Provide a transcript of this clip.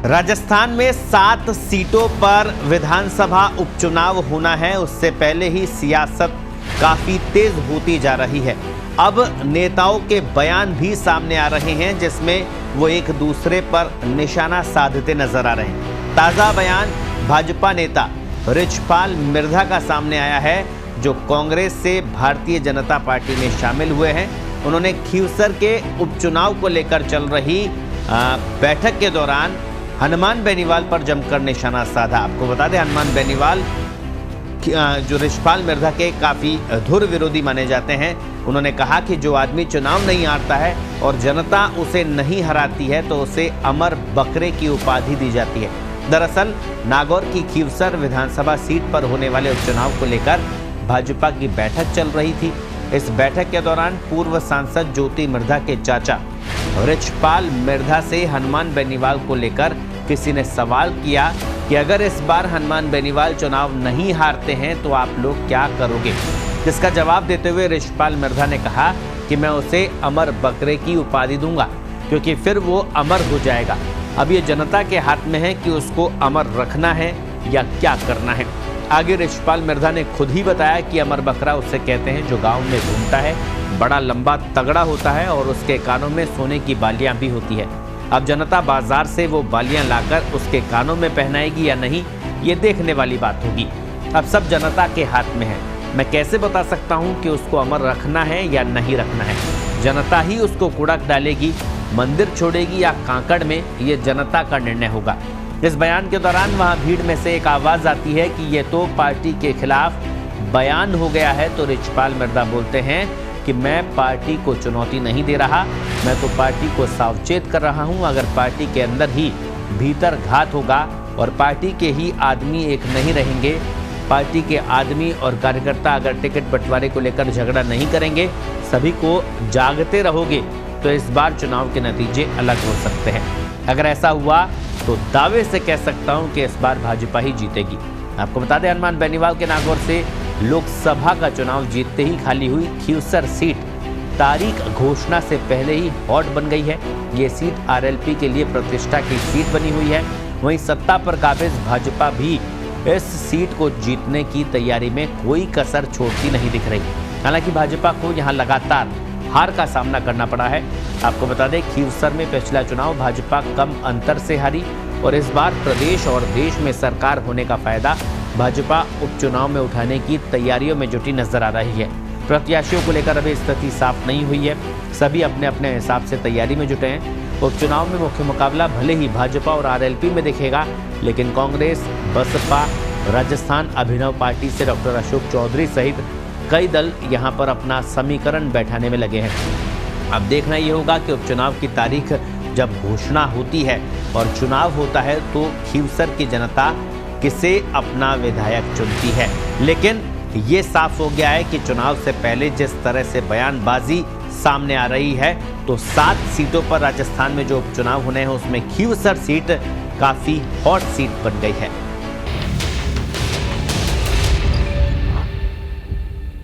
राजस्थान में 7 सीटों पर विधानसभा उपचुनाव होना है। उससे पहले ही सियासत काफी तेज होती जा रही है। अब नेताओं के बयान भी सामने आ रहे हैं जिसमें वो एक दूसरे पर निशाना साधते नजर आ रहे हैं। ताजा बयान भाजपा नेता रिछपाल मिर्धा का सामने आया है, जो कांग्रेस से भारतीय जनता पार्टी में शामिल हुए हैं। उन्होंने खीवसर के उपचुनाव को लेकर चल रही बैठक के दौरान हनुमान बेनीवाल पर जमकर निशाना साधा। आपको बता दें, हनुमान बेनीवाल जो रिछपाल मिर्धा के काफ़ी धुर विरोधी माने जाते हैं। उन्होंने कहा कि जो आदमी चुनाव नहीं हारता है और जनता उसे नहीं हराती है तो उसे अमर बकरे की उपाधि दी जाती है। दरअसल नागौर की खीवसर विधानसभा सीट पर होने वाले उपचुनाव को लेकर भाजपा की बैठक चल रही थी। इस बैठक के दौरान पूर्व सांसद ज्योति मिर्धा के चाचा रिछपाल मिर्धा से हनुमान बेनीवाल को लेकर किसी ने सवाल किया कि अगर इस बार हनुमान बेनीवाल चुनाव नहीं हारते हैं तो आप लोग क्या करोगे। जिसका जवाब देते हुए रिछपाल मिर्धा ने कहा कि मैं उसे अमर बकरे की उपाधि दूंगा, क्योंकि फिर वो अमर हो जाएगा। अब ये जनता के हाथ में है कि उसको अमर रखना है या क्या करना है। आगे रिछपाल मिर्धा ने खुद ही बताया कि अमर बकरा उसे कहते हैं जो गांव में घूमता है, बड़ा लंबा तगड़ा होता है और उसके कानों में सोने की बालियां भी होती है। अब जनता बाजार से वो बालियां लाकर उसके कानों में पहनाएगी या नहीं, ये देखने वाली बात होगी। अब सब जनता के हाथ में है। मैं कैसे बता सकता हूँ कि उसको अमर रखना है या नहीं रखना है। जनता ही उसको कुड़क डालेगी, मंदिर छोड़ेगी या कांकड़ में, ये जनता का निर्णय होगा। इस बयान के दौरान वहां भीड़ में से एक आवाज आती है कि ये तो पार्टी के खिलाफ बयान हो गया है। तो रिछपाल मिर्धा बोलते हैं कि मैं पार्टी को चुनौती नहीं दे रहा, मैं तो पार्टी को सावचेत कर रहा हूं। अगर पार्टी के अंदर ही भीतर घात होगा और पार्टी के ही आदमी एक नहीं रहेंगे, पार्टी के आदमी और कार्यकर्ता अगर टिकट बंटवारे को लेकर झगड़ा नहीं करेंगे, सभी को जागते रहोगे, तो इस बार चुनाव के नतीजे अलग हो सकते हैं। अगर ऐसा हुआ तो दावे से कह सकता हूं कि इस बार भाजपा ही जीतेगी। आपको बता दें, हनुमान बेनीवाल के नागौर से लोकसभा का चुनाव जीतते ही खाली हुई खीवसर सीट तारीख घोषणा से पहले ही हॉट बन गई है। ये सीट आरएलपी के लिए प्रतिष्ठा की सीट बनी हुई है। वहीं सत्ता पर काबिज भाजपा भी इस सीट को जीतने की तैयारी में कोई कसर छोड़ती नहीं दिख रही। हालांकि भाजपा को यहां लगातार हार का सामना करना पड़ा है। आपको बता दें, खीवसर में पिछला चुनाव भाजपा कम अंतर से हारी और इस बार प्रदेश और देश में सरकार होने का फायदा भाजपा उपचुनाव में उठाने की तैयारियों में जुटी नजर आ रही है। प्रत्याशियों को लेकर अभी स्थिति साफ नहीं हुई है, सभी अपने अपने हिसाब से तैयारी में जुटे हैं। उपचुनाव में मुख्य मुकाबला भले ही भाजपा और आरएलपी में दिखेगा, लेकिन कांग्रेस, बसपा, राजस्थान अभिनव पार्टी से डॉक्टर अशोक चौधरी सहित कई दल यहां पर अपना समीकरण बैठाने में लगे हैं। अब देखना ये होगा कि उपचुनाव की तारीख जब घोषणा होती है और चुनाव होता है तो खीवसर की जनता किसे अपना विधायक चुनती है। लेकिन ये साफ हो गया है कि चुनाव से पहले जिस तरह से बयानबाजी सामने आ रही है, तो 7 सीटों पर राजस्थान में जो उपचुनाव होने हैं उसमें खीवसर सीट काफी हॉट सीट बन गई है।